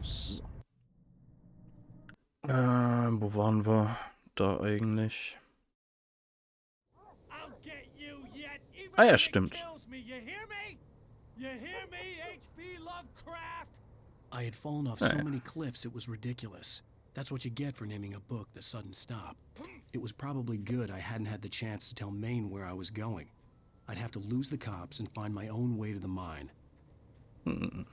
So. Wo waren wir da eigentlich? Ah ja, stimmt. I had fallen off so many cliffs it was ridiculous. That's what you get for naming a book The Sudden Stop. It was probably good I hadn't had the chance to tell Maine where I was going. I'd have to lose the cops and find my own way to the mine. Hm.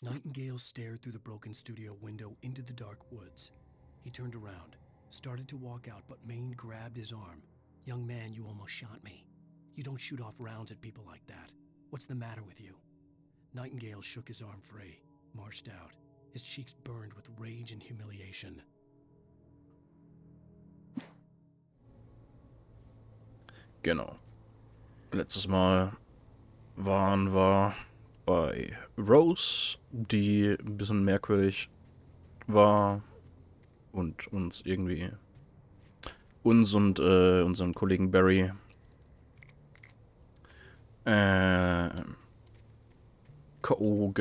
Nightingale stared through the broken studio window into the dark woods. He turned around, started to walk out, but Maine grabbed his arm. "Young man, you almost shot me. You don't shoot off rounds at people like that. What's the matter with you?" Nightingale shook his arm free, marched out. His cheeks burned with rage and humiliation. Genau. Letztes Mal waren wir bei Rose, die ein bisschen merkwürdig war und uns irgendwie uns und unseren Kollegen Barry K.O.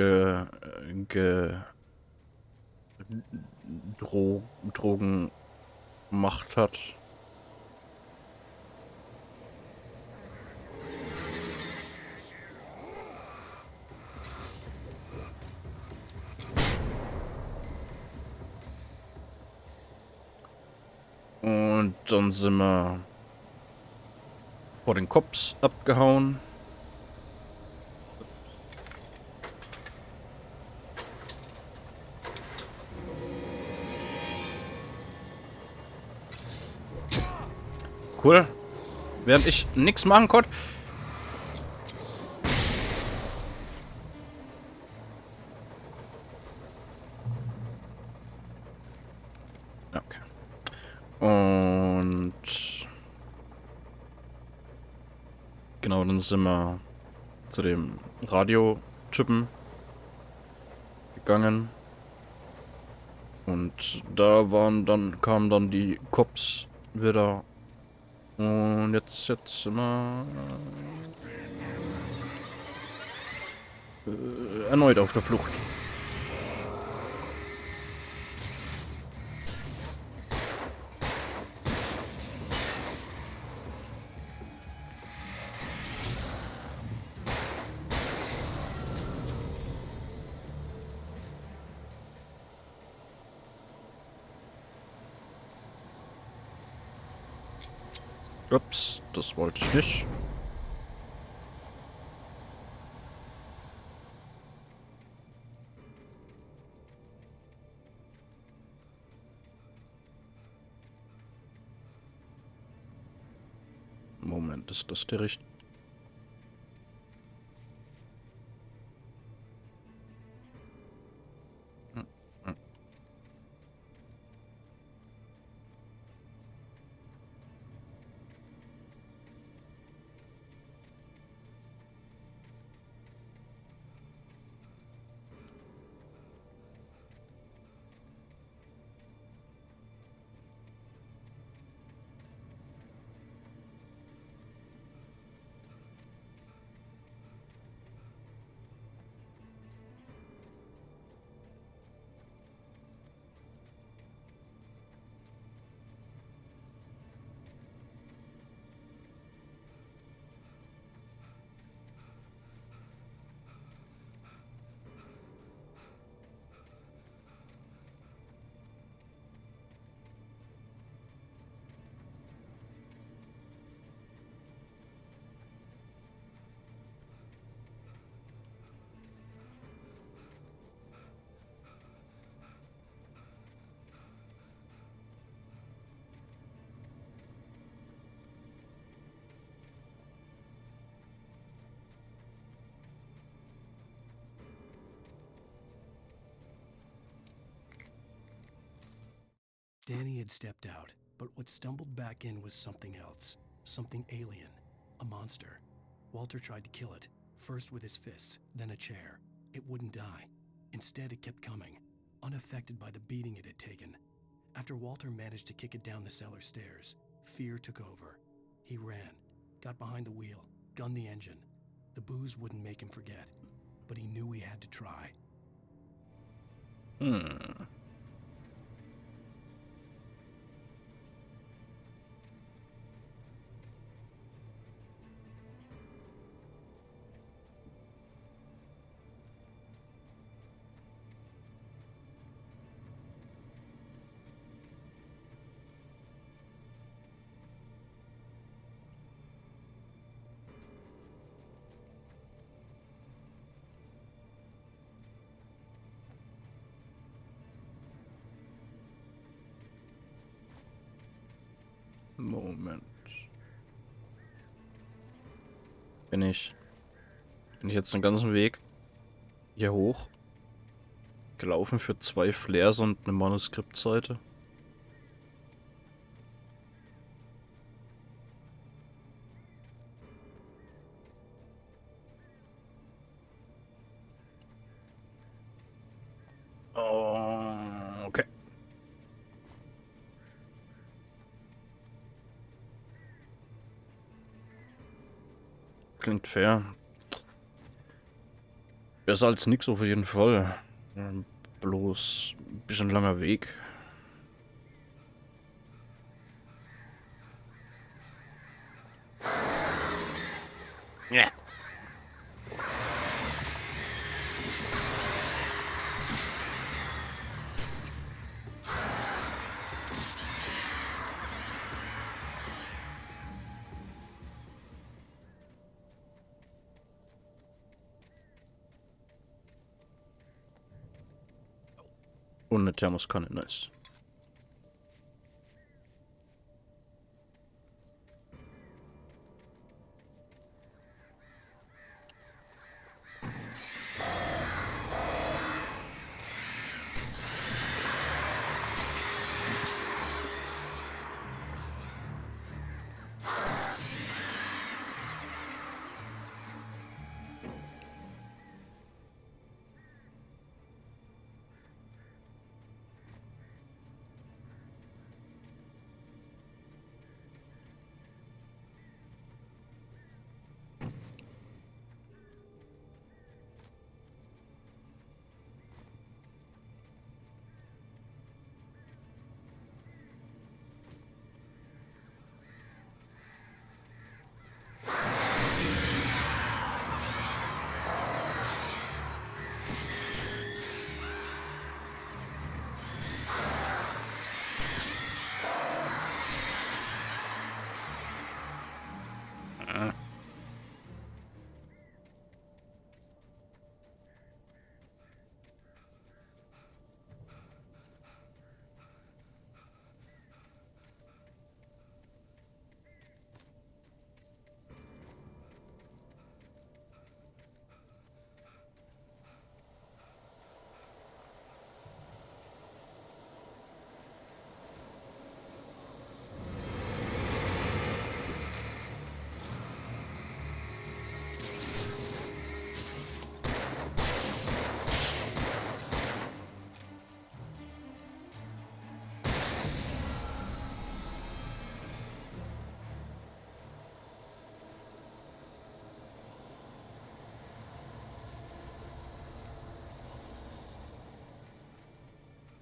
Drogen gemacht hat. Und dann sind wir vor den Cops abgehauen. Cool. Während ich nichts machen konnte. Okay. Und genau, dann sind wir zu dem Radiotypen gegangen. Und da kamen dann die Cops wieder. Und jetzt sind wir erneut auf der Flucht. Ups, das wollte ich nicht. Moment, ist das der richtige? Danny had stepped out, but what stumbled back in was something else. Something alien. A monster. Walter tried to kill it, first with his fists, then a chair. It wouldn't die. Instead, it kept coming. unaffected by the beating it had taken. After Walter managed to kick it down the cellar stairs, fear took over. He ran, got behind the wheel, gunned the engine. The booze wouldn't make him forget, but he knew he had to try. Moment. Bin ich jetzt den ganzen Weg hier hoch gelaufen für 2 Flares und eine Manuskriptseite? Oh, okay. Klingt fair. Besser als nix auf jeden Fall. Bloß ein bisschen langer Weg. Ja. Und eine Thermoskanne, nice.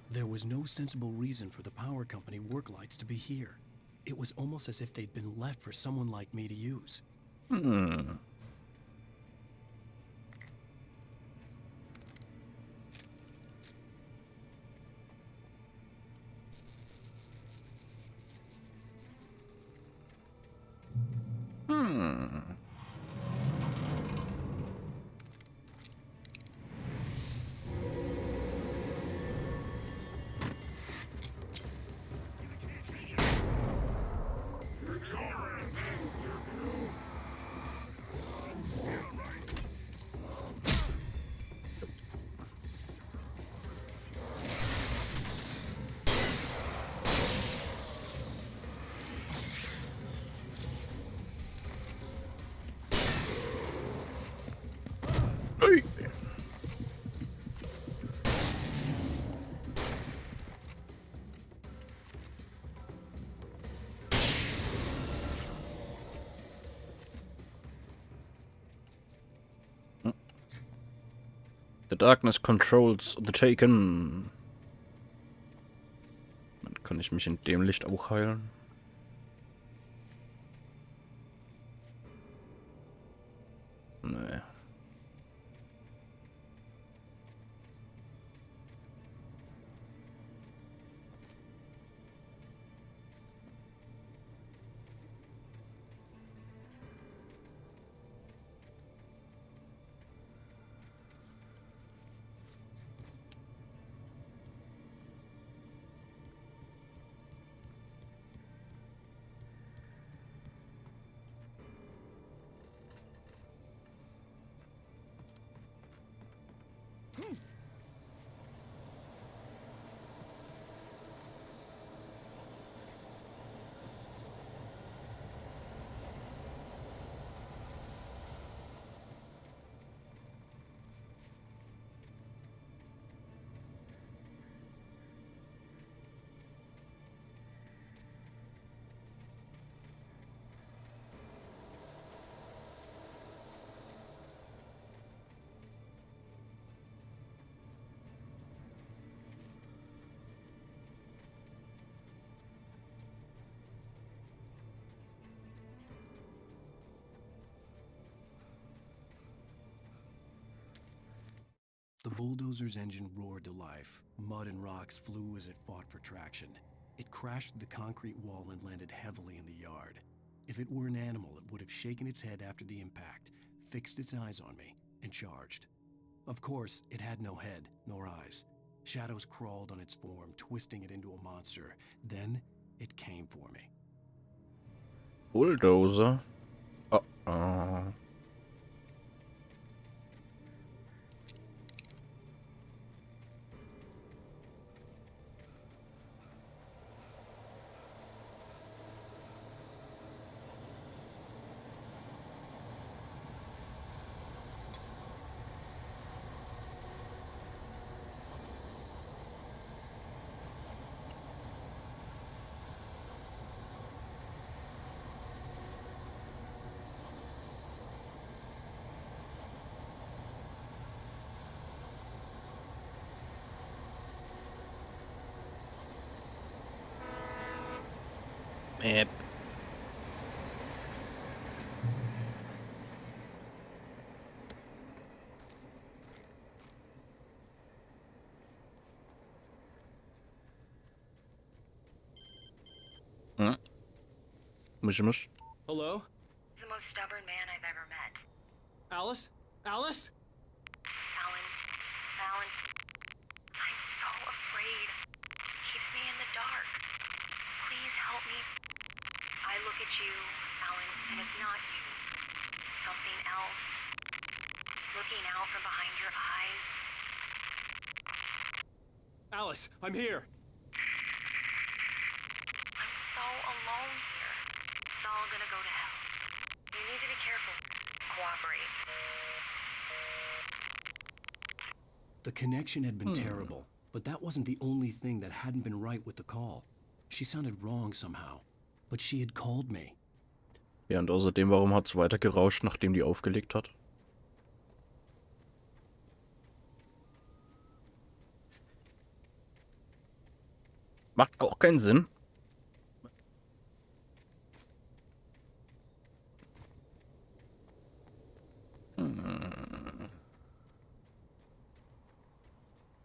There was no sensible reason for the power company work lights to be here. It was almost as if they'd been left for someone like me to use. The darkness controls the taken. Dann kann ich mich in dem Licht auch heilen. Nee. The bulldozer's engine roared to life. Mud and rocks flew as it fought for traction. It crashed through the concrete wall and landed heavily in the yard. If it were an animal, it would have shaken its head after the impact, fixed its eyes on me, and charged. Of course, it had no head, nor eyes. Shadows crawled on its form, twisting it into a monster. Then, it came for me. Bulldozer? Uh-oh. Map. Mush. Hello? The most stubborn man I've ever met. Alice? Alice? Alan, I'm so afraid. Keeps me in the dark. Please help me. I look at you, Alan, and it's not you. Something else. Looking out from behind your eyes. Alice, I'm here. I'm so alone here. It's all gonna go to hell. You need to be careful. Cooperate. The connection had been terrible, but that wasn't the only thing that hadn't been right with the call. She sounded wrong somehow, but she had called me. Ja, und außerdem, warum hat es weiter gerauscht, nachdem die aufgelegt hat? Macht auch keinen Sinn.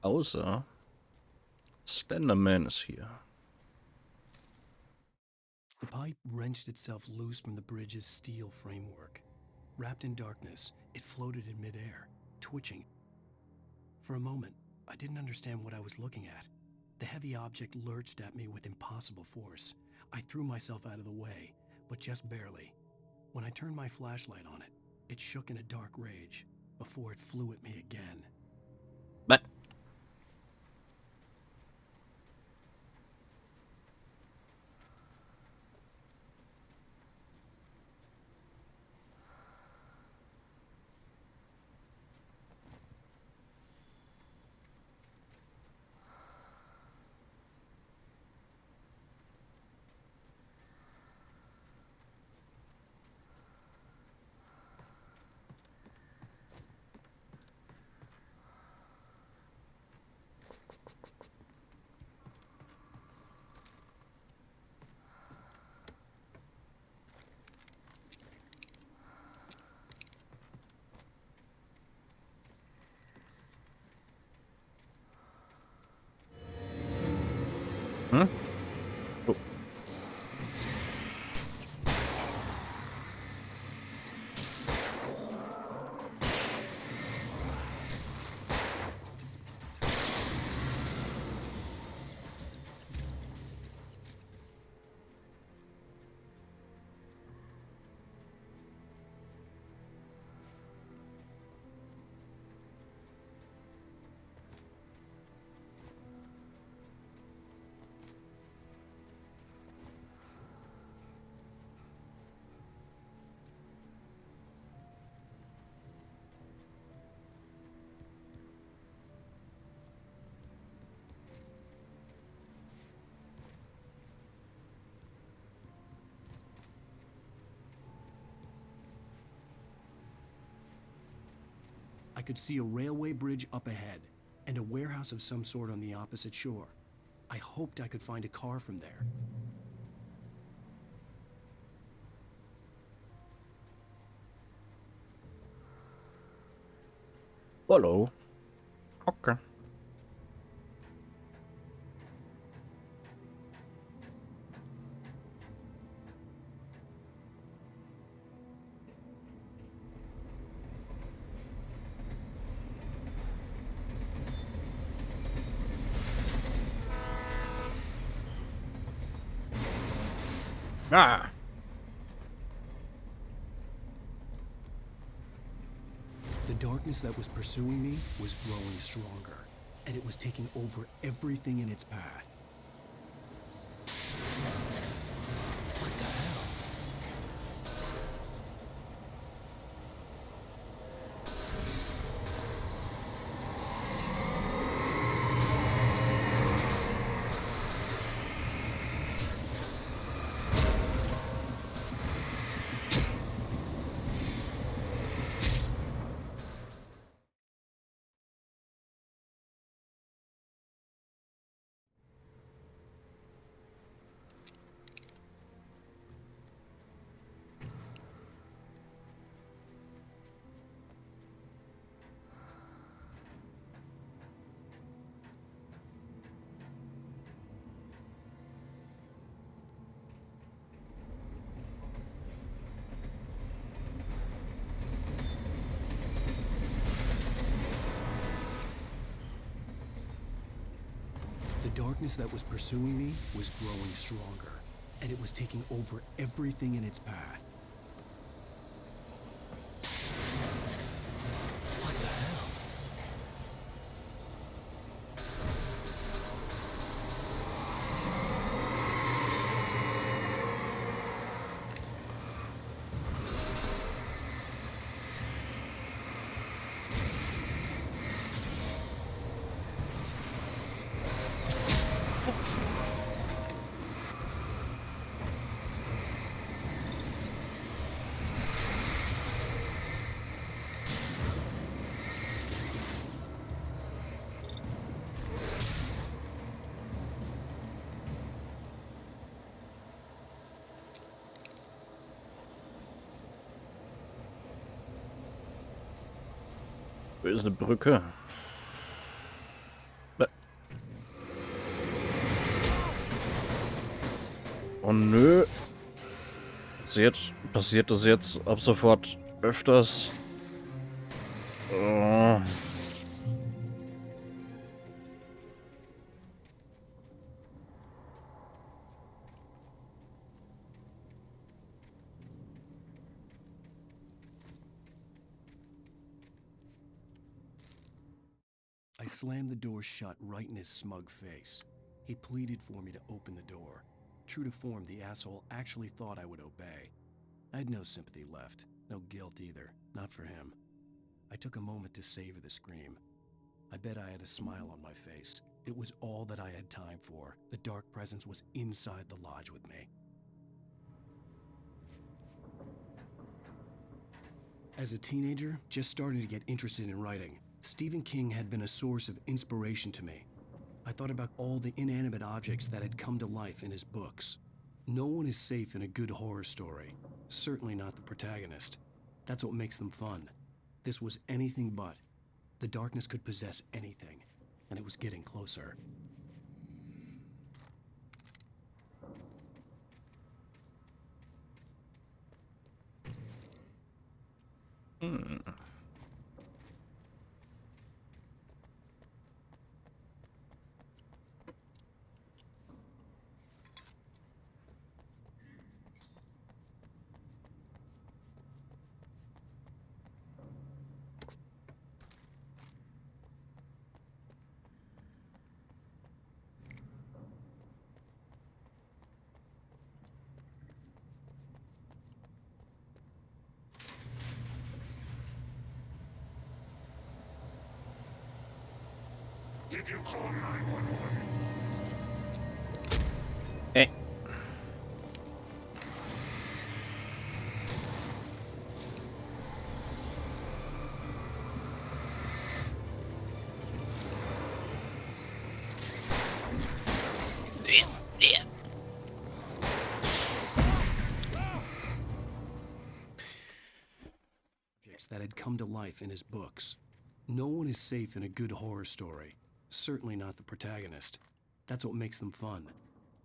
Außer Slenderman ist hier. The pipe wrenched itself loose from the bridge's steel framework. Wrapped in darkness, it floated in midair, twitching. For a moment, I didn't understand what I was looking at. The heavy object lurched at me with impossible force. I threw myself out of the way, but just barely. When I turned my flashlight on it, it shook in a dark rage before it flew at me again. But Hm? Oh. I could see a railway bridge up ahead, and a warehouse of some sort on the opposite shore. I hoped I could find a car from there. Hallo. Okay. Ah. The darkness that was pursuing me was growing stronger, and it was taking over everything in its path. What the hell? The darkness that was pursuing me was growing stronger, and it was taking over everything in its path. What the hell? Böse Brücke. Oh nö. Passiert das jetzt ab sofort öfters? Oh. I slammed the door shut right in his smug face. He pleaded for me to open the door. True to form, the asshole actually thought I would obey. I had no sympathy left, no guilt either, not for him. I took a moment to savor the scream. I bet I had a smile on my face. It was all that I had time for. The dark presence was inside the lodge with me. As a teenager, just starting to get interested in writing, Stephen King had been a source of inspiration to me. I thought about all the inanimate objects that had come to life in his books. No one is safe in a good horror story. Certainly not the protagonist. That's what makes them fun. This was anything but. The darkness could possess anything, and it was getting closer. Hm. Did you call 911? Hey. That had come to life in his books. No one is safe in a good horror story. Certainly not the protagonist. That's what makes them fun.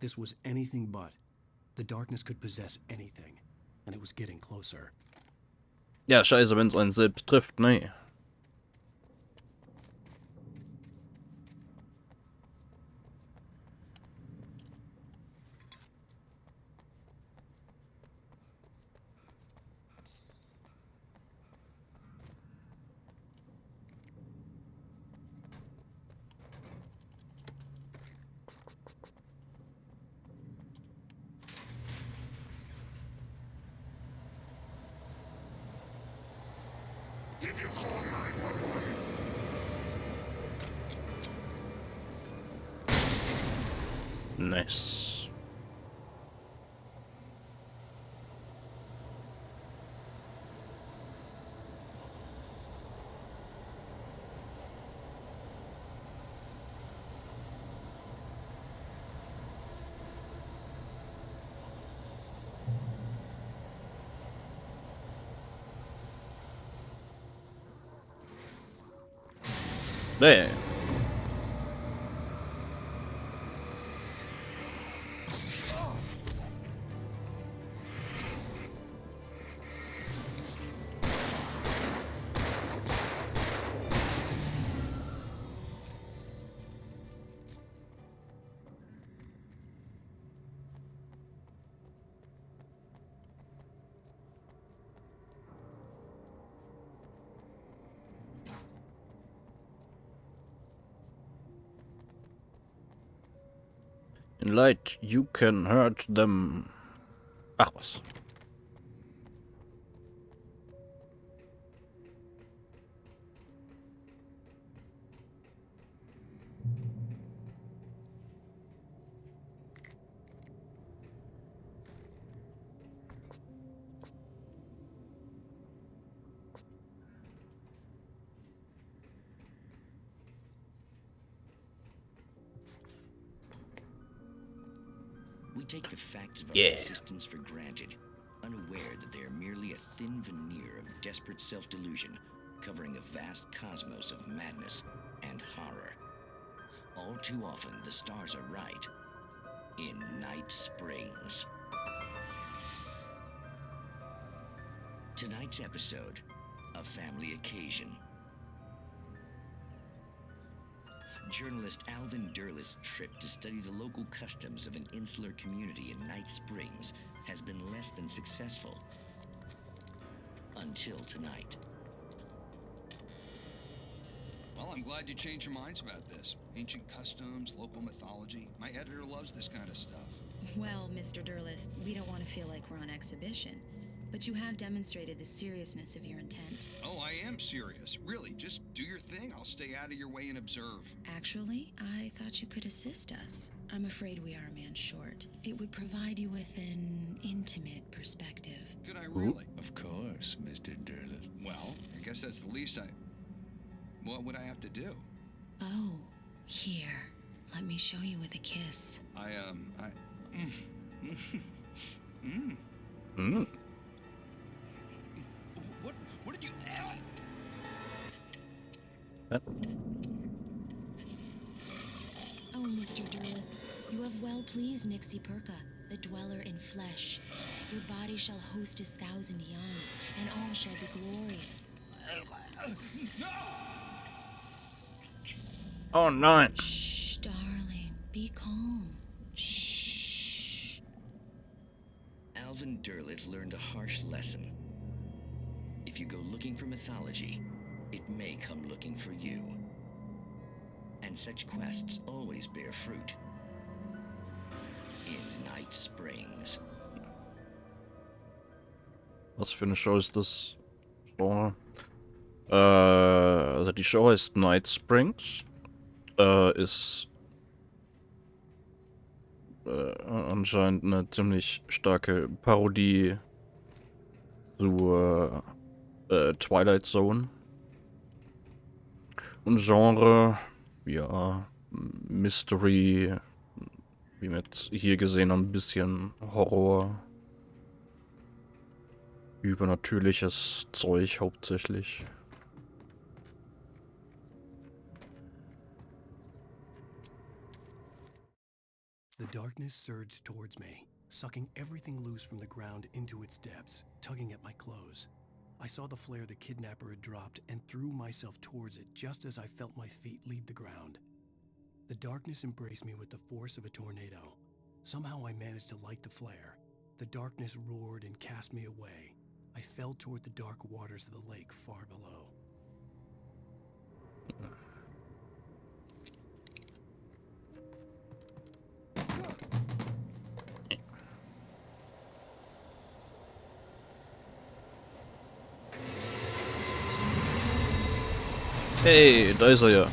This was anything but. The darkness could possess anything, and it was getting closer. Ja, scheiße, wenn es einen selbst trifft, ne? Did you call 911? Nice. Hey. In light, you can hurt them. Ach was. We take the facts of our Yeah. existence for granted, unaware that they are merely a thin veneer of desperate self-delusion, covering a vast cosmos of madness and horror. All too often, the stars are right. In Night Springs. Tonight's episode, a family occasion. Journalist Alvin Derleth's trip to study the local customs of an insular community in Night Springs has been less than successful. Until tonight. Well, I'm glad you changed your minds about this. Ancient customs, local mythology. My editor loves this kind of stuff. Well, Mr. Derleth, we don't want to feel like we're on exhibition, but you have demonstrated the seriousness of your intent. Oh, I am serious. Really, just do your thing. I'll stay out of your way and observe. Actually, I thought you could assist us. I'm afraid we are a man short. It would provide you with an intimate perspective. Could I really? Of course, Mr. Derleth. Well, I guess that's the least I... What would I have to do? Oh, here. Let me show you with a kiss. What did you... Oh, Mr. Derleth, you have well pleased Nixie Perka, the dweller in flesh. Your body shall host his 1,000 young, and all shall be glory. Oh nein. Shh, darling. Be calm. Shh. Alvin Derleth learned a harsh lesson. If you go looking for mythology, it may come looking for you. And such quests always bear fruit. In Night Springs. Was für eine Show ist das? Genre? Also die Show heißt Night Springs. Ist anscheinend eine ziemlich starke Parodie zur Twilight Zone. Und Genre, ja, Mystery, wie wir jetzt hier gesehen haben, ein bisschen Horror. Übernatürliches Zeug hauptsächlich. The darkness surged towards me, sucking everything loose from the ground into its depths, tugging at my clothes. I saw the flare the kidnapper had dropped and threw myself towards it just as I felt my feet leave the ground. The darkness embraced me with the force of a tornado. Somehow I managed to light the flare. The darkness roared and cast me away. I fell toward the dark waters of the lake far below. Hey, da ist er ja.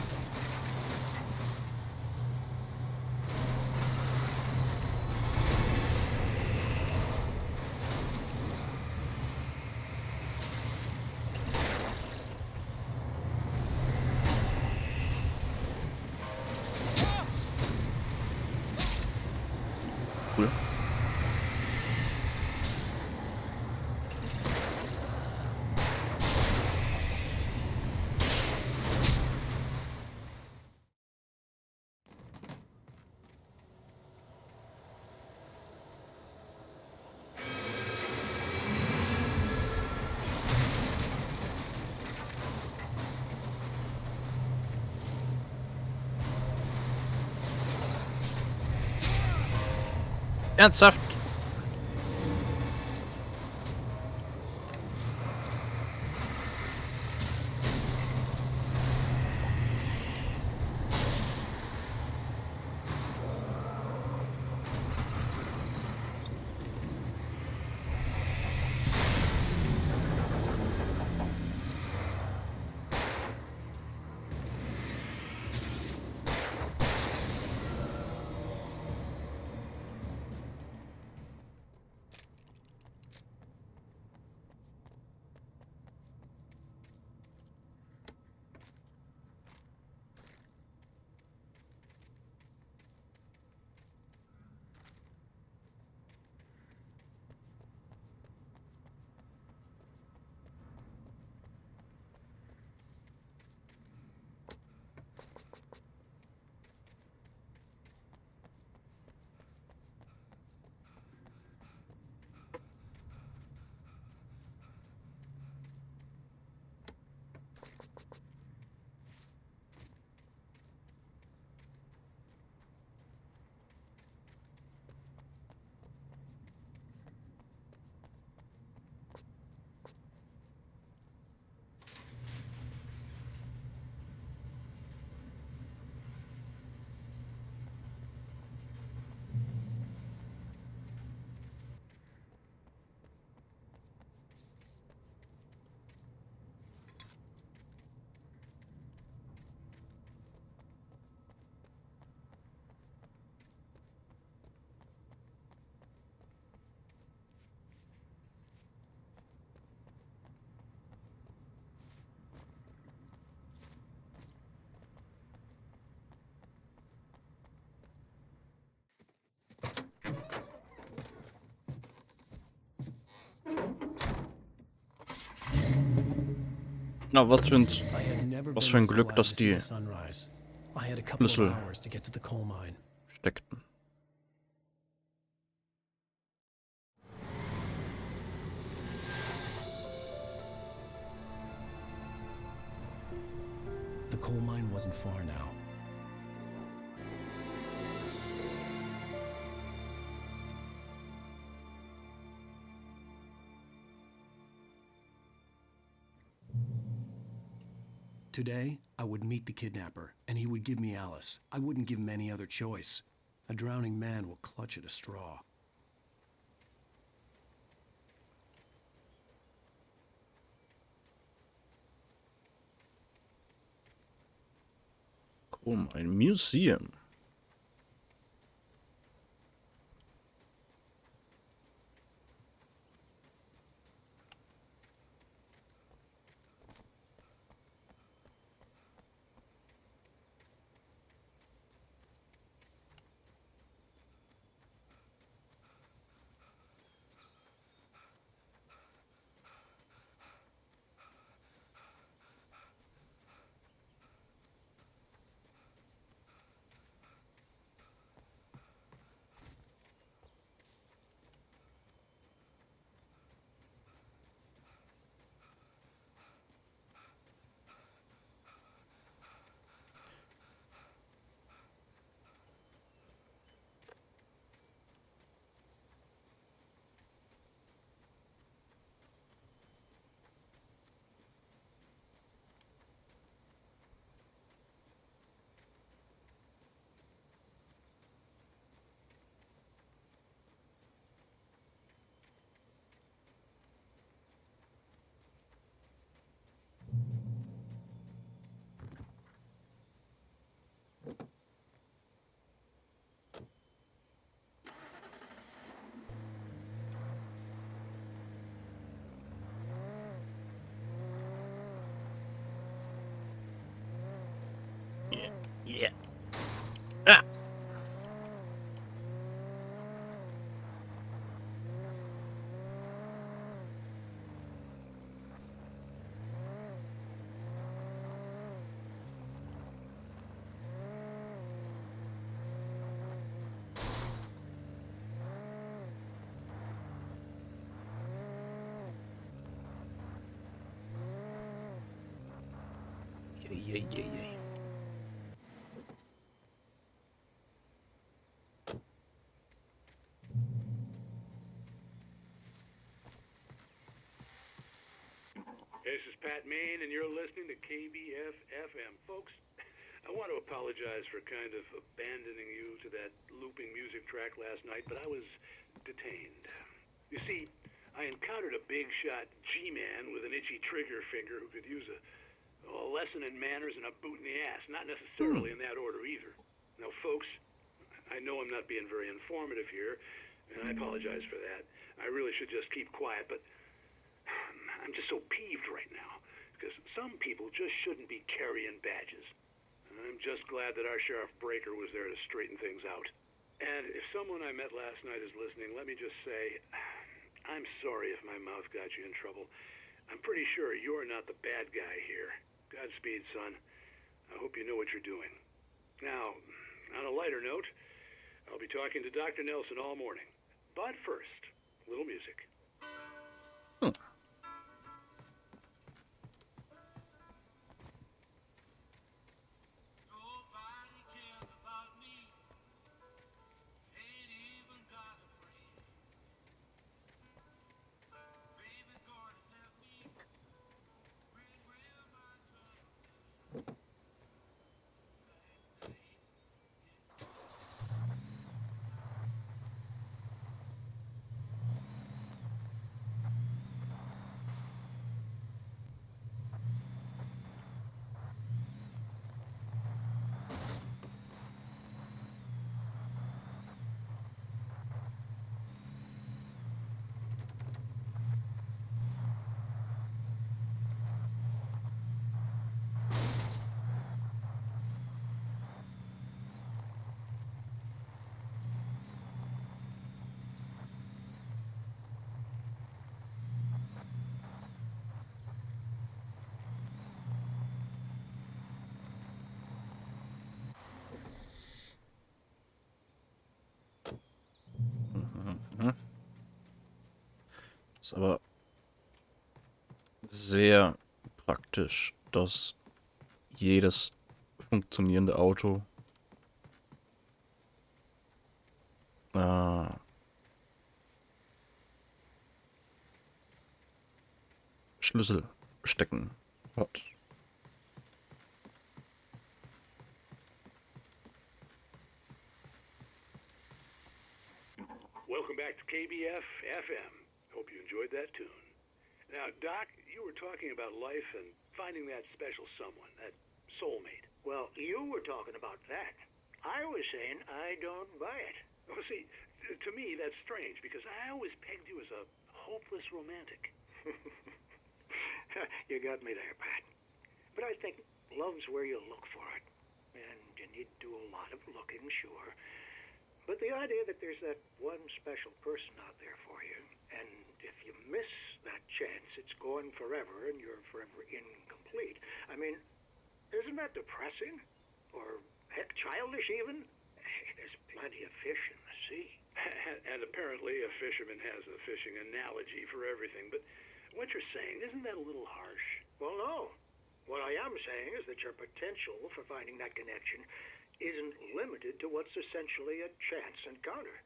Cool. Ernsthaft? Na, was für ein Glück, dass die Schlüssel steckten. The coal mine wasn't far now. Today, I would meet the kidnapper, and he would give me Alice. I wouldn't give him any other choice. A drowning man will clutch at a straw. Ein Museum. Yeah. Ah. Yeah. This is Pat Main, and you're listening to KBF-FM. Folks, I want to apologize for kind of abandoning you to that looping music track last night, but I was detained. You see, I encountered a big-shot G-man with an itchy trigger finger who could use a lesson in manners and a boot in the ass. Not necessarily in that order, either. Now, folks, I know I'm not being very informative here, and I apologize for that. I really should just keep quiet, but I'm just so peeved right now, because some people just shouldn't be carrying badges. And I'm just glad that our Sheriff Breaker was there to straighten things out. And if someone I met last night is listening, let me just say, I'm sorry if my mouth got you in trouble. I'm pretty sure you're not the bad guy here. Godspeed, son. I hope you know what you're doing. Now, on a lighter note, I'll be talking to Dr. Nelson all morning. But first, a little music. Ist aber sehr praktisch, dass jedes funktionierende Auto Schlüssel stecken hat. Welcome back to KBF FM. Hope you enjoyed that tune. Now, Doc, you were talking about life and finding that special someone, that soulmate. Well, you were talking about that. I was saying I don't buy it. Well, see, to me that's strange because I always pegged you as a hopeless romantic. You got me there, Pat. But I think love's where you look for it. And you need to do a lot of looking, sure. But the idea that there's that one special person out there for you, and if you miss that chance, it's gone forever and you're forever incomplete. I mean, isn't that depressing? Or, heck, childish even? Hey, there's plenty of fish in the sea. And apparently a fisherman has a fishing analogy for everything, but what you're saying, isn't that a little harsh? Well, no. What I am saying is that your potential for finding that connection isn't limited to what's essentially a chance encounter.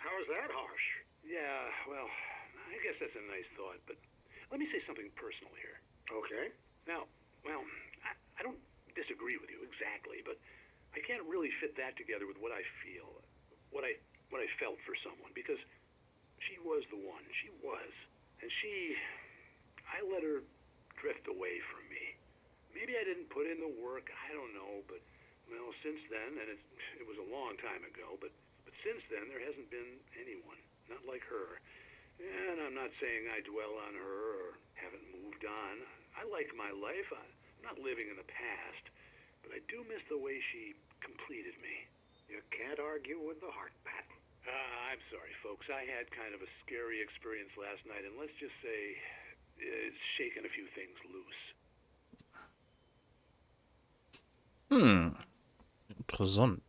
How is that harsh? Yeah, well, I guess that's a nice thought, but let me say something personal here. Okay. Now, well, I don't disagree with you exactly, but I can't really fit that together with what I feel, what I felt for someone, because she was the one. She was. And I let her drift away from me. Maybe I didn't put in the work, I don't know, but, well, since then, and it was a long time ago, but since then there hasn't been anyone, not like her. And I'm not saying I dwell on her or haven't moved on. I like my life. I'm not living in the past, but I do miss the way she completed me. You can't argue with the heart, Pat. I'm sorry, folks. I had kind of a scary experience last night, and let's just say it's shaken a few things loose. Interessant.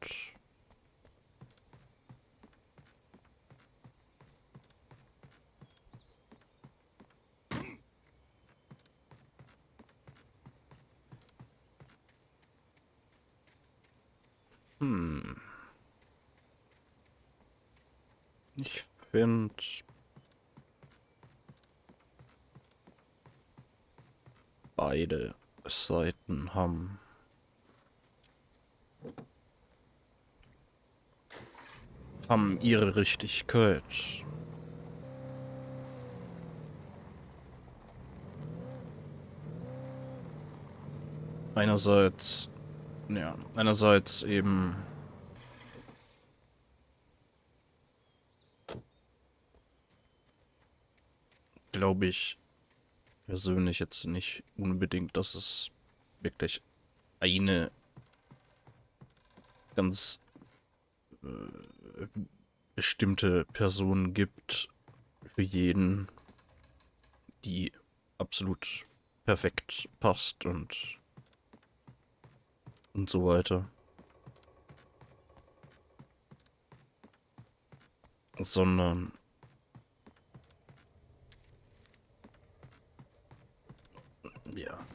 Ich finde, beide Seiten haben ihre Richtigkeit. Einerseits eben glaube ich persönlich jetzt nicht unbedingt, dass es wirklich eine ganz bestimmte Person gibt für jeden, die absolut perfekt passt und so weiter. Sondern ja,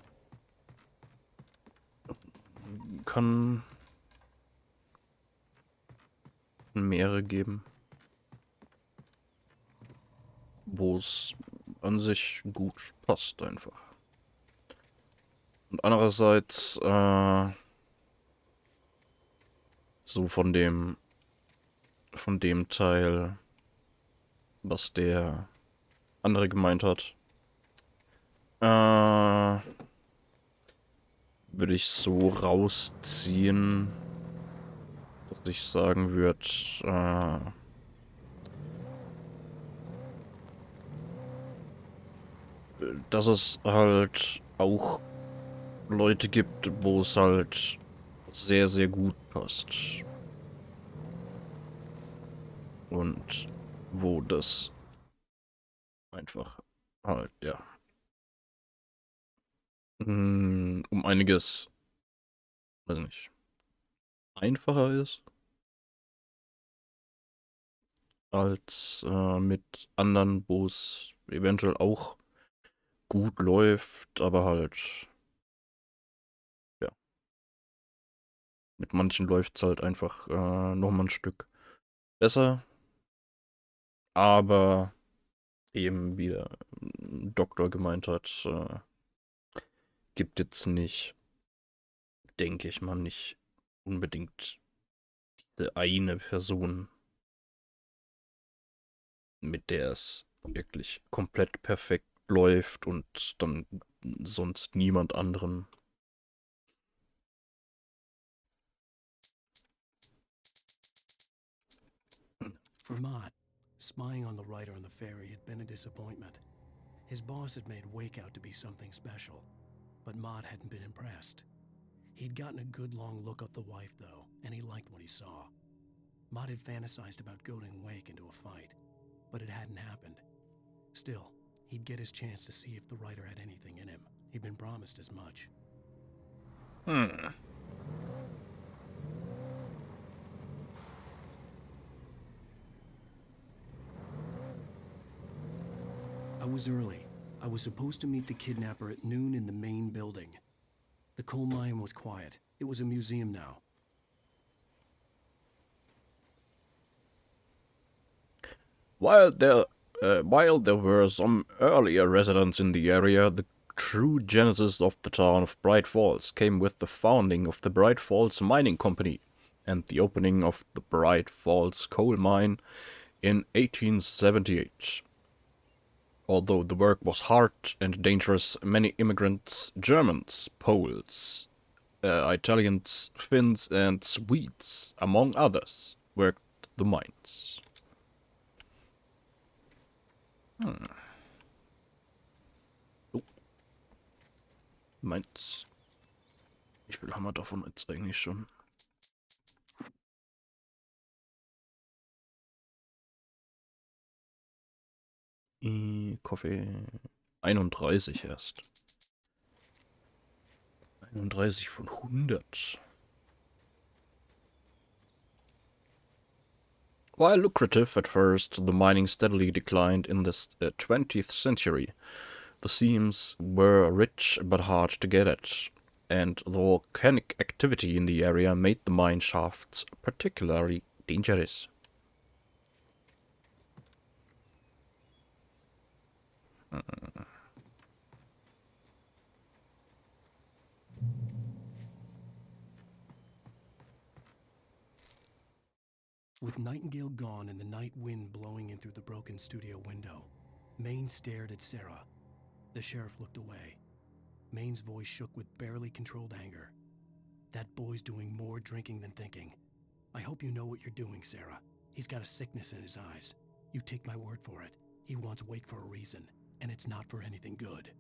kann mehrere geben, wo es an sich gut passt einfach. Und andererseits so von dem Teil, was der andere gemeint hat, würde ich so rausziehen, dass ich sagen würde, dass es halt auch Leute gibt, wo es halt sehr, sehr gut passt. Und wo das einfach halt, ja, um einiges, weiß nicht, einfacher ist als mit anderen, wo es eventuell auch gut läuft, aber halt, ja, Mit manchen läuft es halt einfach nochmal ein Stück besser. Aber eben, wie der Doktor gemeint hat, gibt jetzt nicht, denke ich mal, nicht unbedingt diese eine Person, mit der es wirklich komplett perfekt läuft und dann sonst niemand anderen. For Mott, spying on the writer on the ferry had been a disappointment. His boss had made Wake out to be something special, but Mott hadn't been impressed. He'd gotten a good long look at the wife, though, and he liked what he saw. Mott had fantasized about goading Wake into a fight, but it hadn't happened. Still, he'd get his chance to see if the writer had anything in him. He'd been promised as much. I was early. I was supposed to meet the kidnapper at noon in the main building. The coal mine was quiet. It was a museum now. While there were some earlier residents in the area, the true genesis of the town of Bright Falls came with the founding of the Bright Falls Mining Company and the opening of the Bright Falls coal mine in 1878. Although the work was hard and dangerous, many immigrants, Germans, Poles, Italians, Finns, and Swedes, among others, worked the mines. Oh. Mines. Wie viel haben wir davon jetzt eigentlich schon? Kaffee. 31 erst. 31 von 100. While lucrative at first, the mining steadily declined in the 20th century. The seams were rich but hard to get at, and the volcanic activity in the area made the mine shafts particularly dangerous. With Nightingale gone and the night wind blowing in through the broken studio window, Maine stared at Sarah. The sheriff looked away. Maine's voice shook with barely controlled anger. That boy's doing more drinking than thinking. I hope you know what you're doing, Sarah. He's got a sickness in his eyes. You take my word for it. He wants Wake for a reason, and it's not for anything good.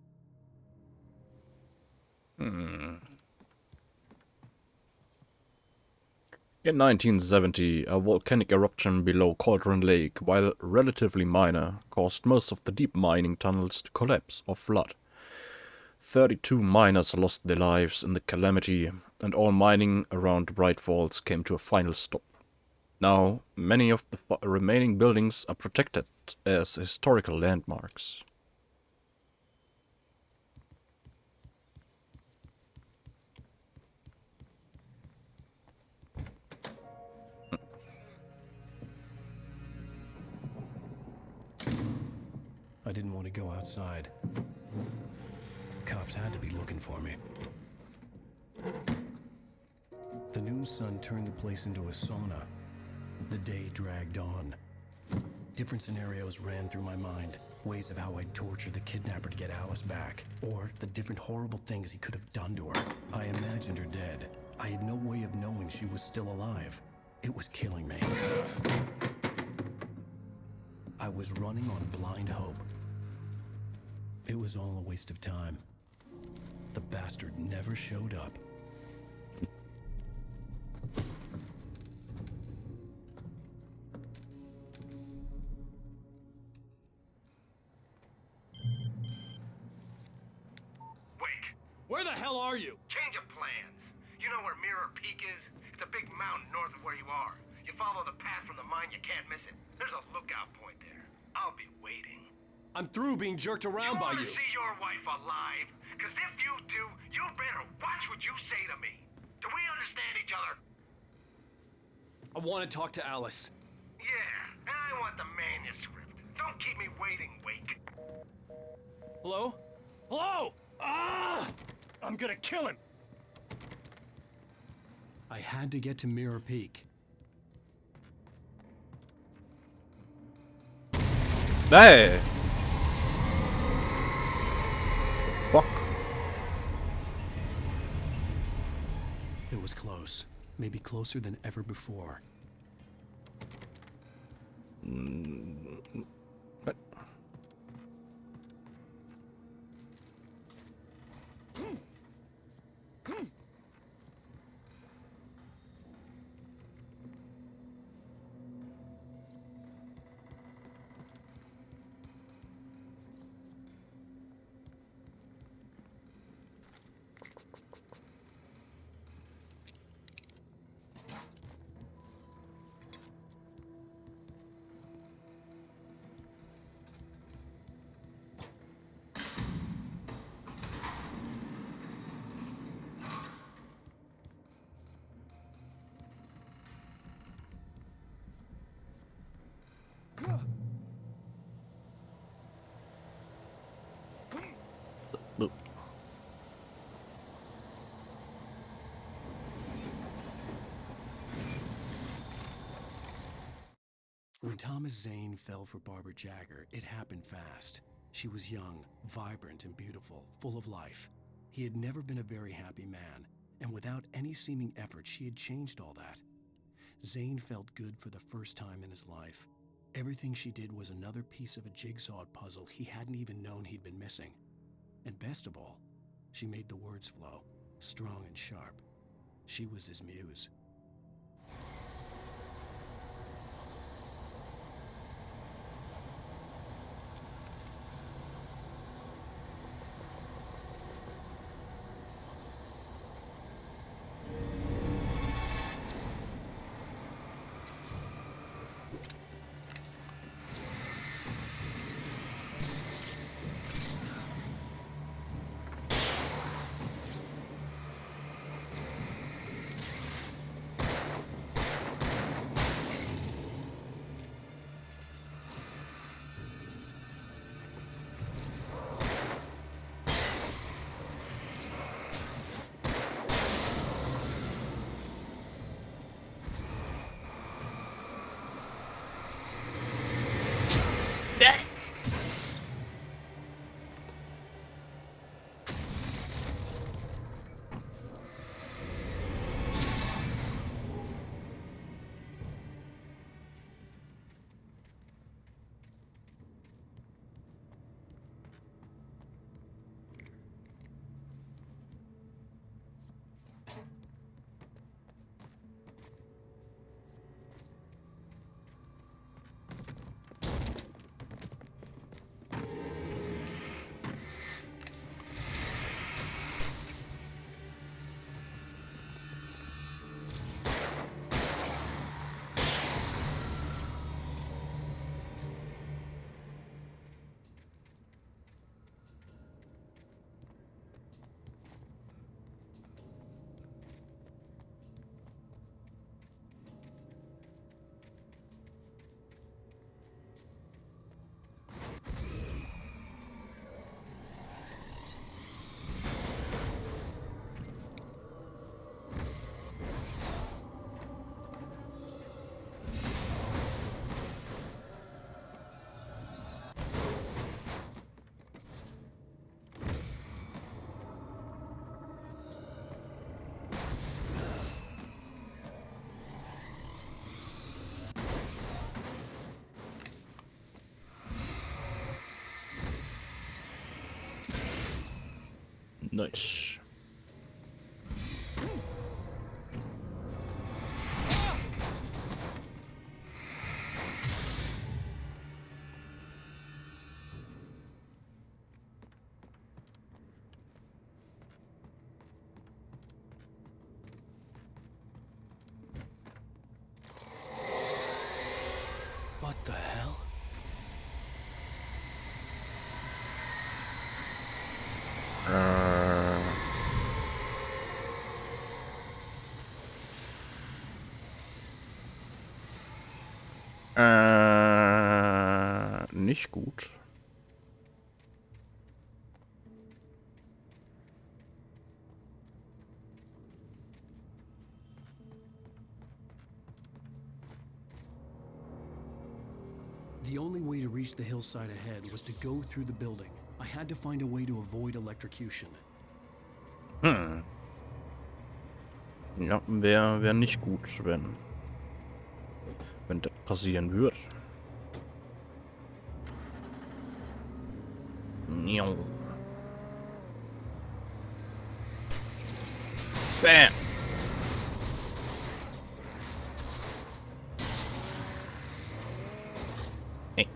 In 1970, a volcanic eruption below Cauldron Lake, while relatively minor, caused most of the deep mining tunnels to collapse or flood. 32 miners lost their lives in the calamity, and all mining around Bright Falls came to a final stop. Now, many of the remaining buildings are protected as historical landmarks. I didn't want to go outside. Cops had to be looking for me. The noon sun turned the place into a sauna. The day dragged on. Different scenarios ran through my mind. Ways of how I'd torture the kidnapper to get Alice back. Or the different horrible things he could have done to her. I imagined her dead. I had no way of knowing she was still alive. It was killing me. I was running on blind hope. It was all a waste of time. The bastard never showed up. Wake! Where the hell are you? Change of plans. You know where Mirror Peak is? It's a big mountain north of where you are. You follow the path from the mine, you can't miss it. There's a lookout point there. I'll be waiting. I'm through being jerked around by you. See your wife alive? Because if you do, you better watch what you say to me. Do we understand each other? I want to talk to Alice. Yeah, and I want the manuscript. Don't keep me waiting, Wake. Hello? Hello! Ah! I'm gonna kill him! I had to get to Mirror Peak. Hey! Fuck. It was close. Maybe closer than ever before. What? When Thomas Zane fell for Barbara Jagger, it happened fast. She was young, vibrant, and beautiful, full of life. He had never been a very happy man, and without any seeming effort, she had changed all that. Zane felt good for the first time in his life. Everything she did was another piece of a jigsaw puzzle he hadn't even known he'd been missing. And best of all, she made the words flow, strong and sharp. She was his muse. Nice. What the hell? Nicht gut. The only way to reach the hillside ahead was to go through the building. I had to find a way to avoid electrocution. Ja, wäre nicht gut, wenn das passieren würde. Miau. Bam. Hey.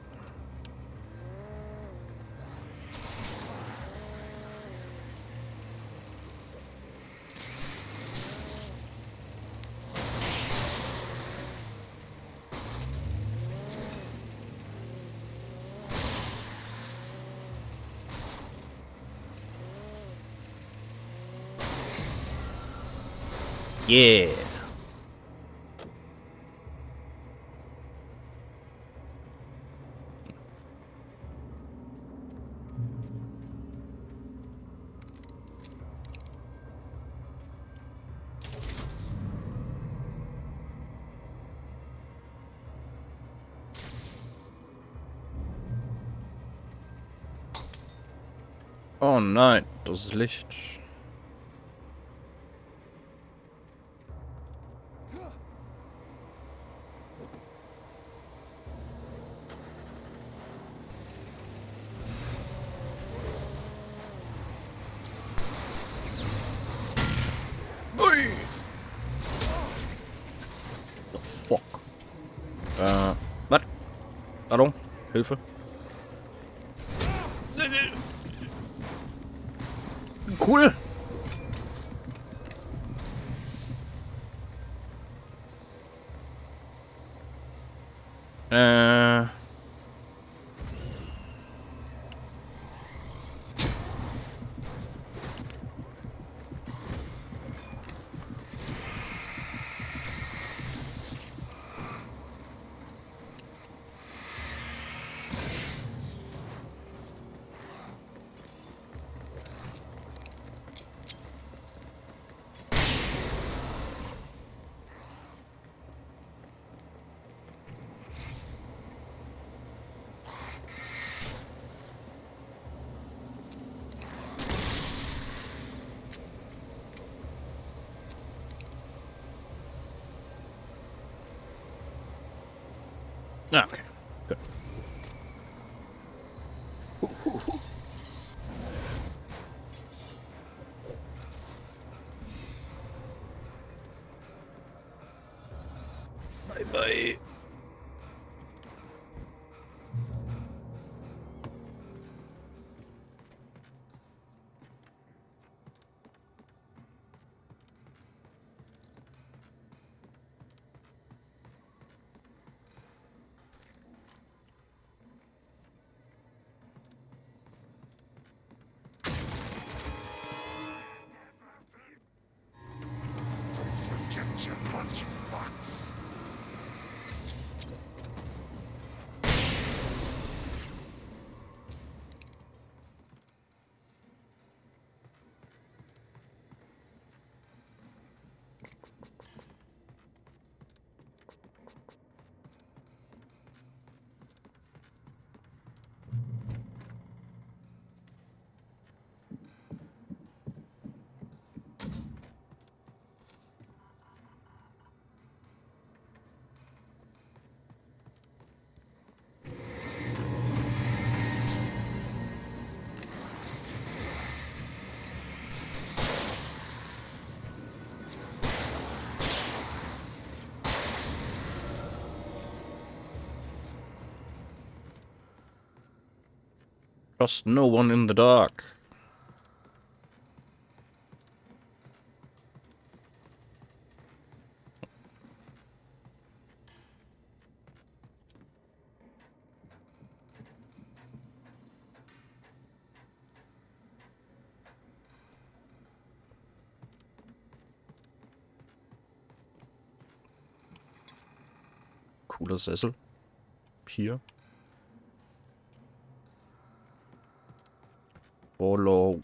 Yeah. Oh nein, das ist Licht. Ui. The fuck? Was? Hallo? Hilfe? Cool. Okay, good. Bye bye. Get your lunchbox. Trust no one in the dark. Cooler Sessel. Here. Follow.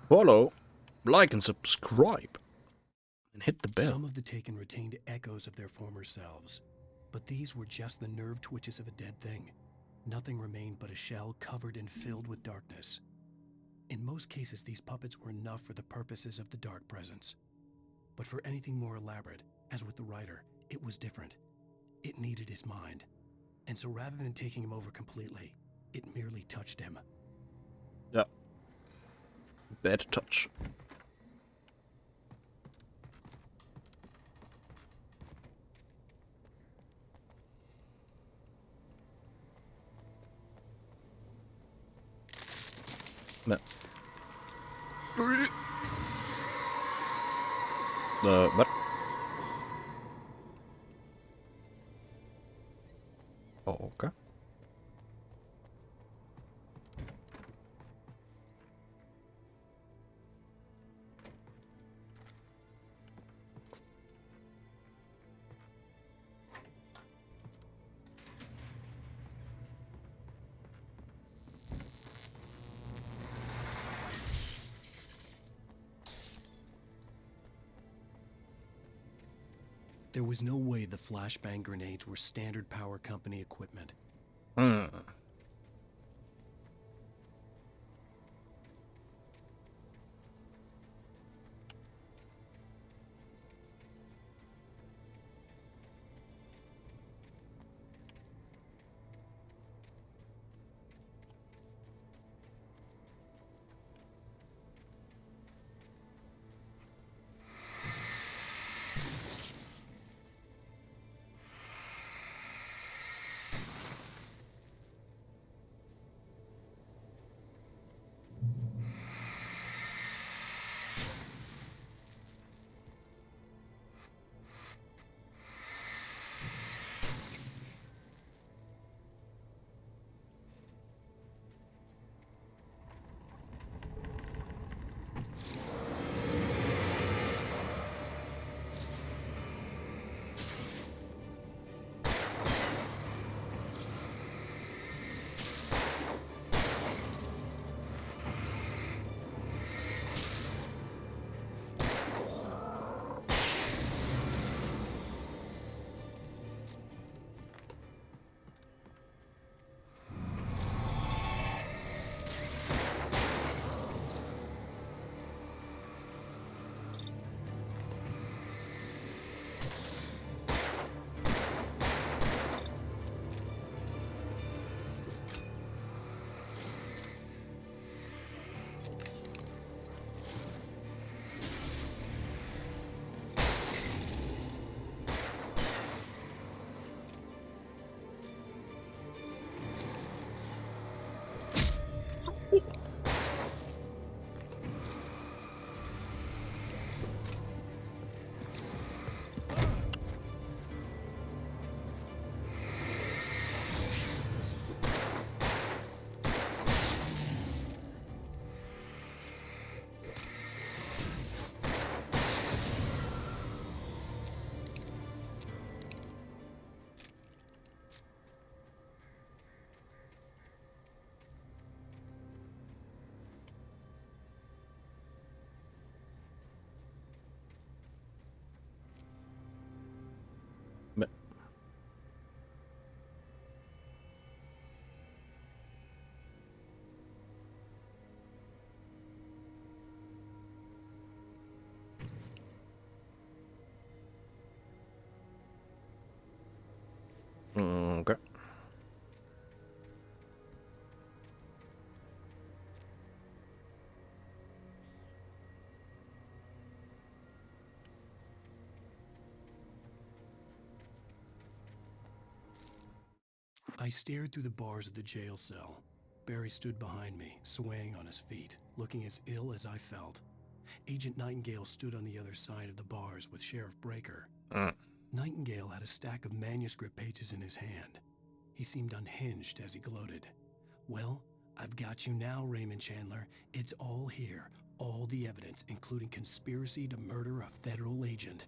Follow, like and subscribe. And hit the bell. Some of the taken retained echoes of their former selves, but these were just the nerve twitches of a dead thing. Nothing remained but a shell covered and filled with darkness. In most cases, these puppets were enough for the purposes of the dark presence. But for anything more elaborate, as with the writer, it was different. It needed his mind. And so rather than taking him over completely, it merely touched him. Yeah. Bad touch. No. What? Oh, okay. There was no way the flashbang grenades were standard power company equipment. Okay. I stared through the bars of the jail cell. Barry stood behind me, swaying on his feet, looking as ill as I felt. Agent Nightingale stood on the other side of the bars with Sheriff Breaker. Nightingale had a stack of manuscript pages in his hand. He seemed unhinged as he gloated. Well, I've got you now, Raymond Chandler. It's all here. All the evidence, including conspiracy to murder a federal agent.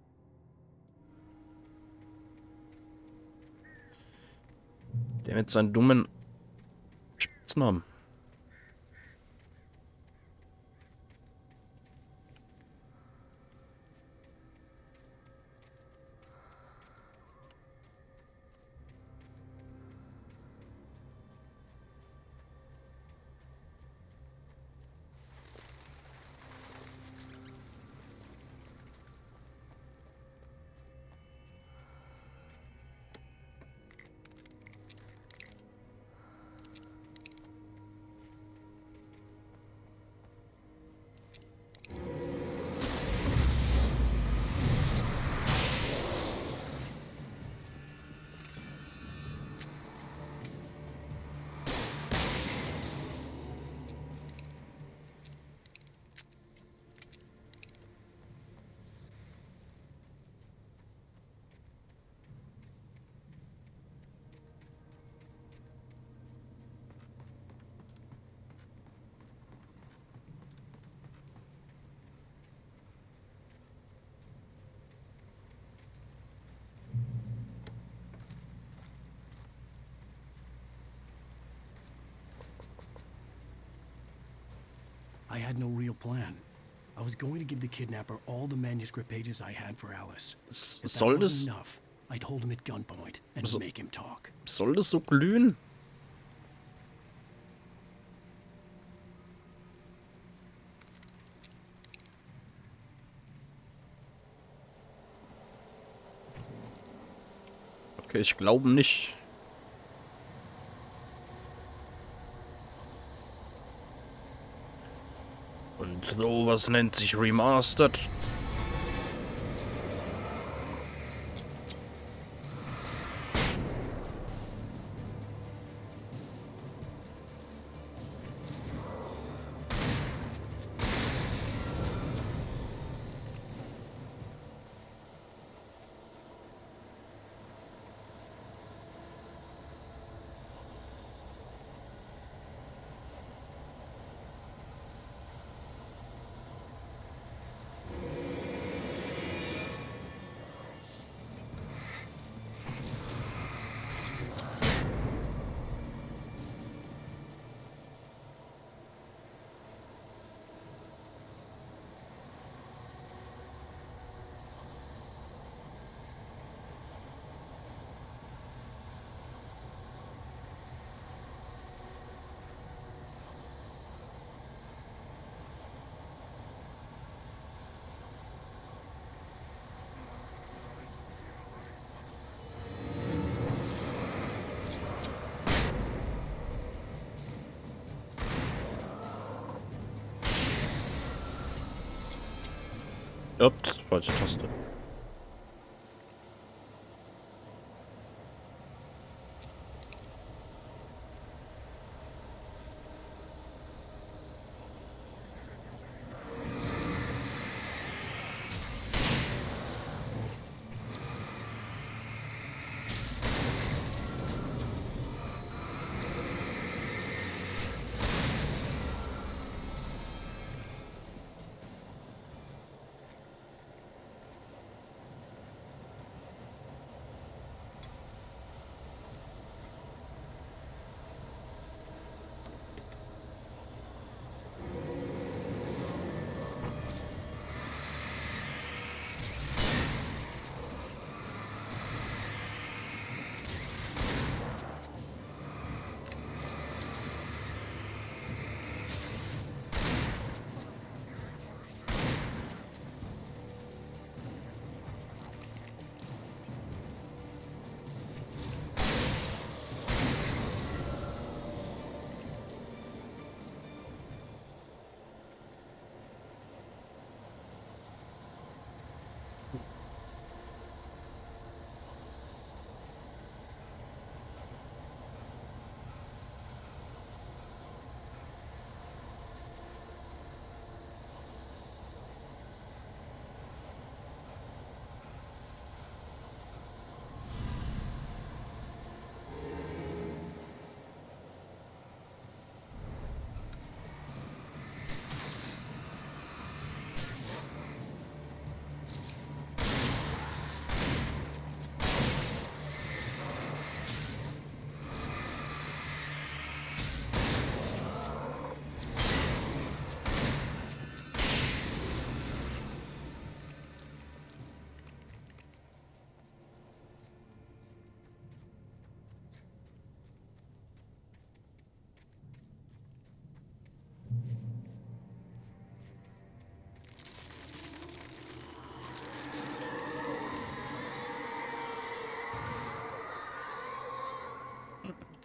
Der mit seinen dummen Spitznamen. I had no real plan. I was going to give the kidnapper all the manuscript pages I had for Alice. If that Soll wasn't das, enough, I'd hold him at gunpoint and make him talk. soll das so glühen? Okay, ich glaube nicht. Und sowas nennt sich Remastered. Ups, falsche Taste.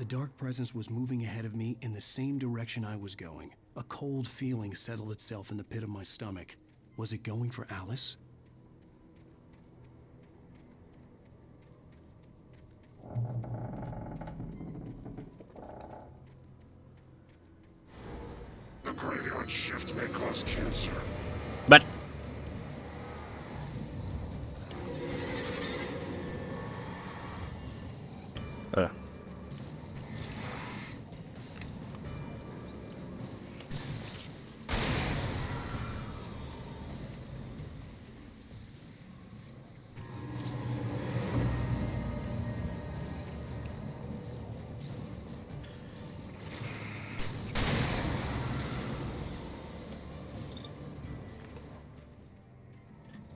The dark presence was moving ahead of me in the same direction I was going. A cold feeling settled itself in the pit of my stomach. Was it going for Alice? The graveyard shift may cause cancer. But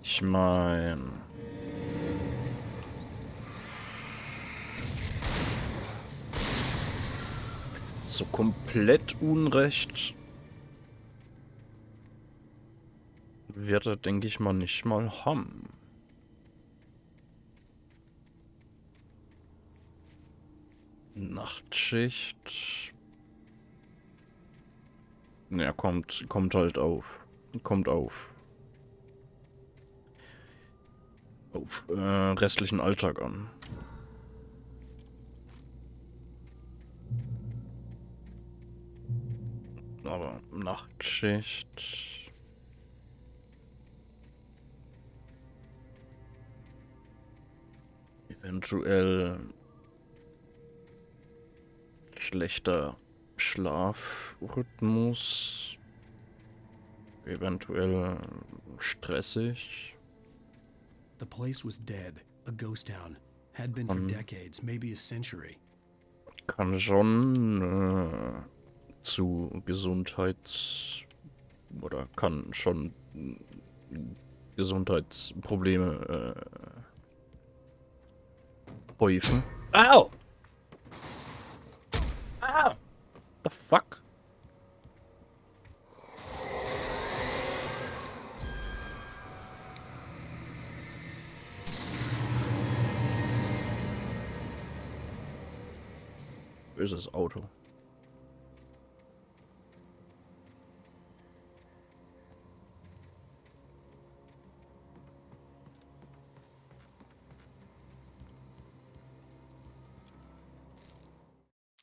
ich mein... So komplett Unrecht wird er, denke ich mal, nicht mal haben. Nachtschicht. Ja, kommt halt auf. Kommt auf restlichen Alltag an. Aber Nachtschicht. Eventuell schlechter Schlafrhythmus. Eventuell stressig. The place was dead, a ghost town. Had been for decades, maybe a century. Kann schon zu oder kann schon Gesundheitsprobleme häufen. Au! Au! The fuck? Böses Auto.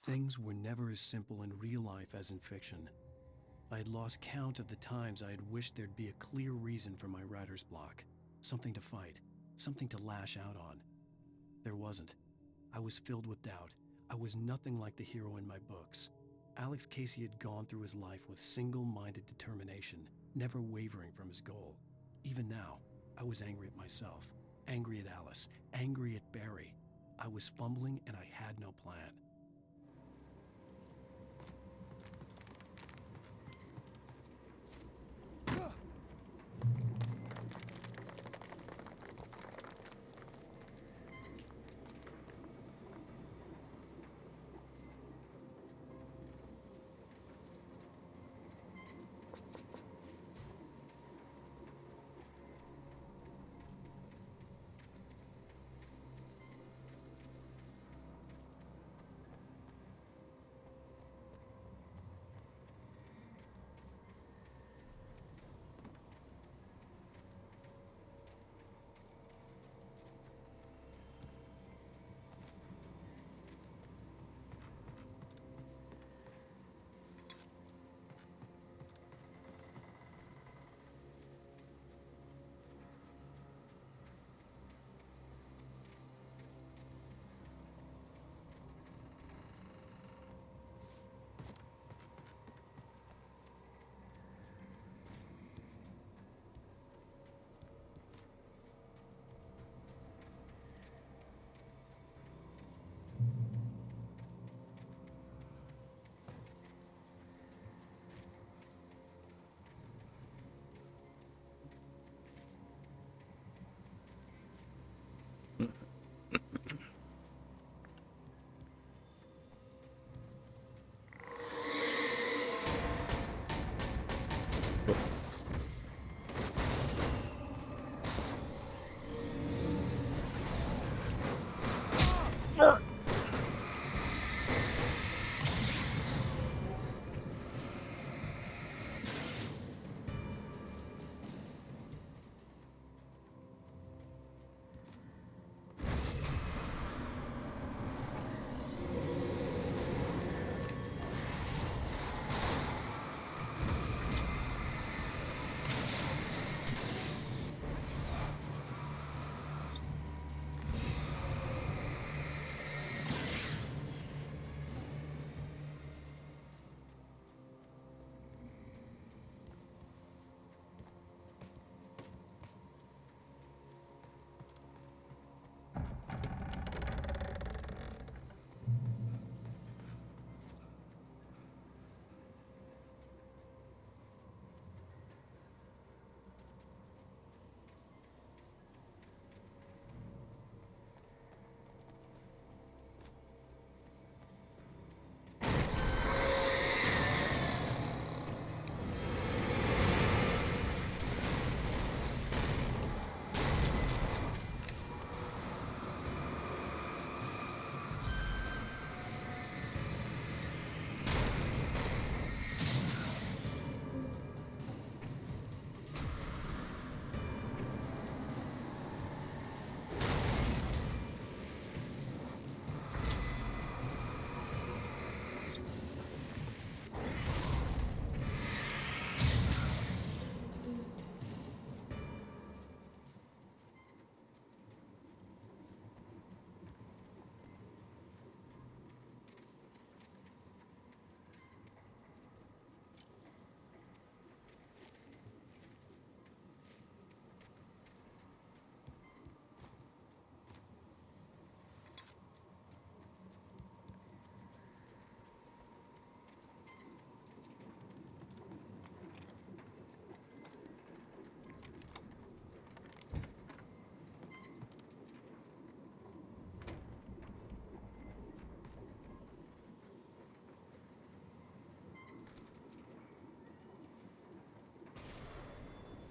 Things were never as simple in real life as in fiction. I had lost count of the times I had wished there'd be a clear reason for my writer's block. Something to fight, something to lash out on. There wasn't. I was filled with doubt. I was nothing like the hero in my books. Alex Casey had gone through his life with single-minded determination, never wavering from his goal. Even now, I was angry at myself, angry at Alice, angry at Barry. I was fumbling and I had no plan.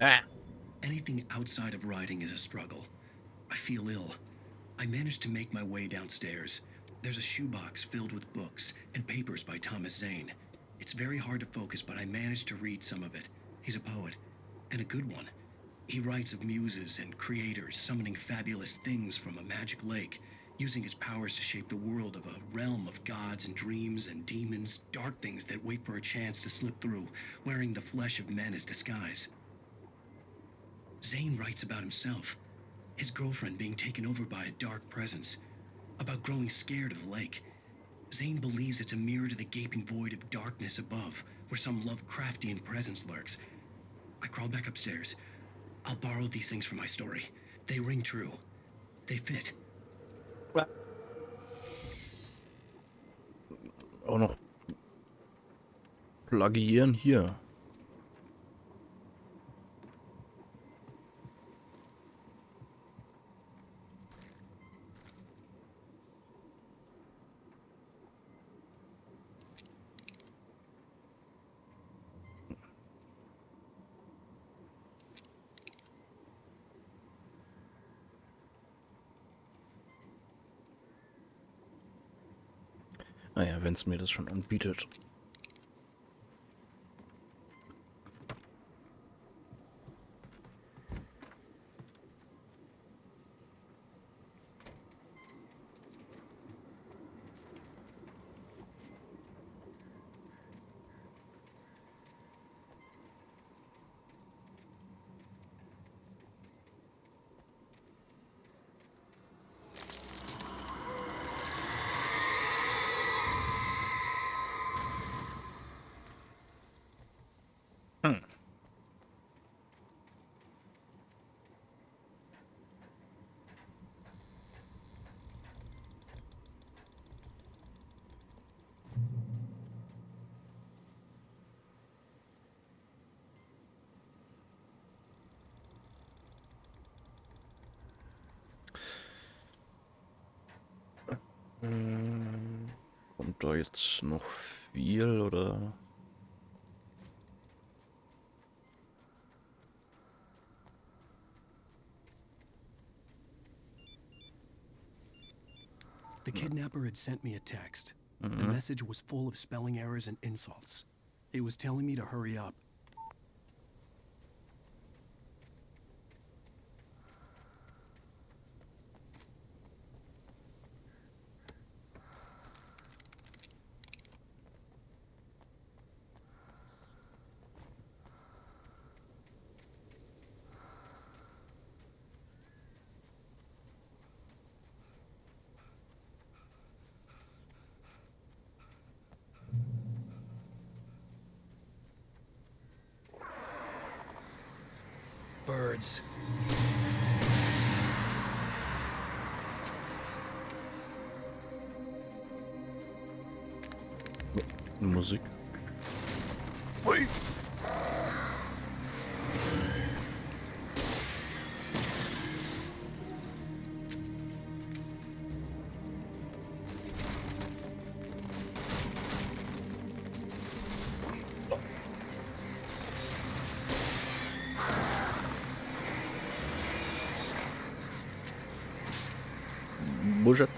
Ah. Anything outside of writing is a struggle. I feel ill. I managed to make my way downstairs. There's a shoebox filled with books and papers by Thomas Zane. It's very hard to focus, but I managed to read some of it. He's a poet, and a good one. He writes of muses and creators summoning fabulous things from a magic lake, using his powers to shape the world of a realm of gods and dreams and demons, dark things that wait for a chance to slip through, wearing the flesh of men as disguise. Zane writes about himself, his girlfriend being taken over by a dark presence, about growing scared of the lake. Zane believes it's a mirror to the gaping void of darkness above, where some Lovecraftian presence lurks. I crawl back upstairs. I'll borrow these things for my story. They ring true. They fit. Auch noch plagiieren hier. Naja, wenn es mir das schon anbietet. Kommt da jetzt noch viel oder? The kidnapper had sent me a text. The message was full of spelling errors and insults. It was telling me to hurry up. Birds. Musik. Ui. Bullshit.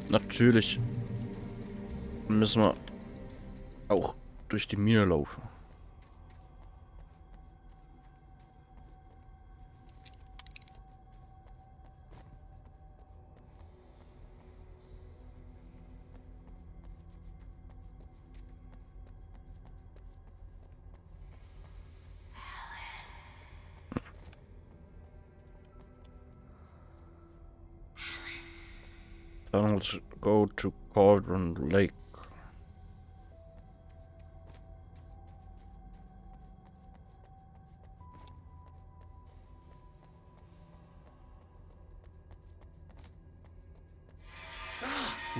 Natürlich müssen wir auch durch die Mine laufen. Then let's go to Cauldron Lake.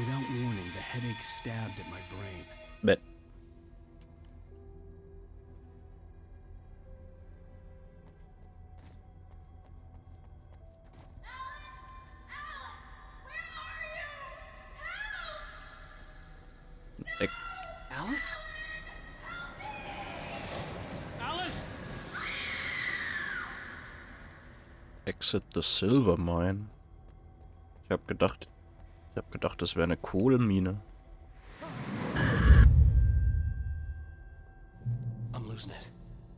Without warning, the headache stabbed at my brain. Bett. Alice? Alice! Exit the Silver Mine. Ich hab gedacht, das wäre eine Kohlenmine. I'm losing it.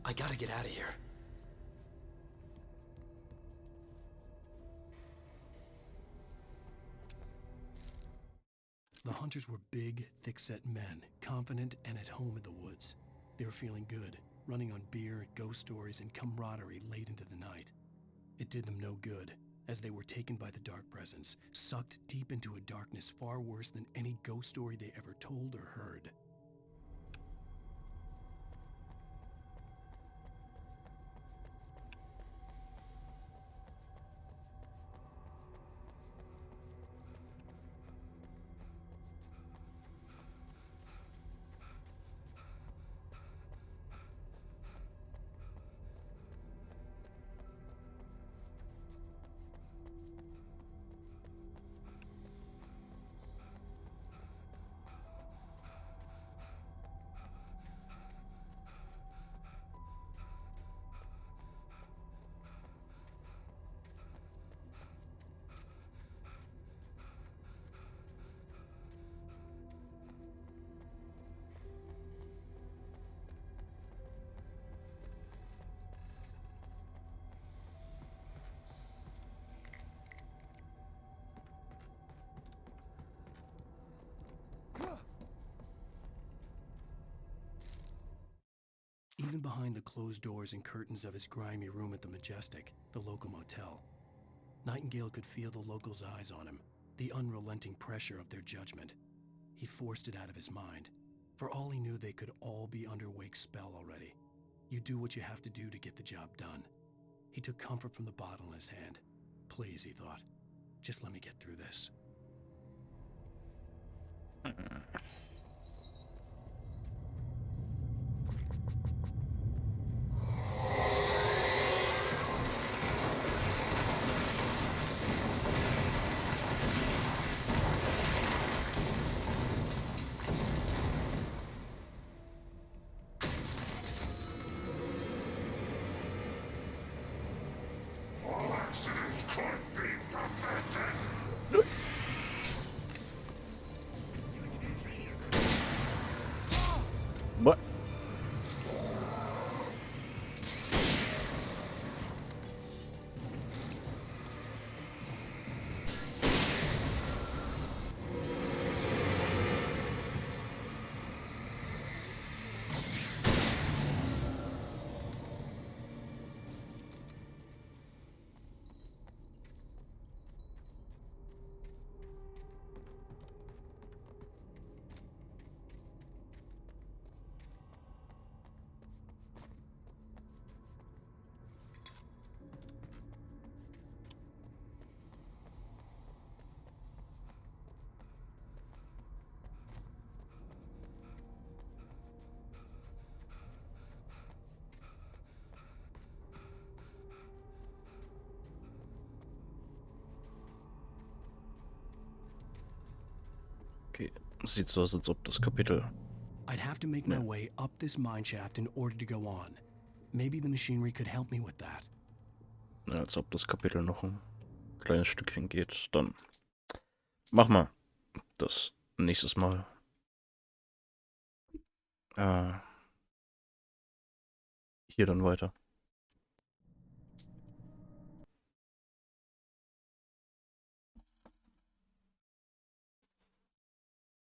I gotta get out of here. The hunters were big, thick-set men, confident and at home in the woods. They were feeling good, running on beer, ghost stories, and camaraderie late into the night. It did them no good, as they were taken by the dark presence, sucked deep into a darkness far worse than any ghost story they ever told or heard. Even behind the closed doors and curtains of his grimy room at the Majestic, the local motel, Nightingale could feel the locals' eyes on him, the unrelenting pressure of their judgment. He forced it out of his mind. For all he knew, they could all be under Wake's spell already. You do what you have to do to get the job done. He took comfort from the bottle in his hand. Please, he thought, just let me get through this. All accidents could be prevented. What? Okay, sieht so aus, als ob das Kapitel... I'd have to make my way up this mine shaft in order to go on. Maybe the machinery could help me with that. Ja, als ob das Kapitel noch ein kleines Stückchen geht. Dann mach mal das nächstes Mal. Hier dann weiter.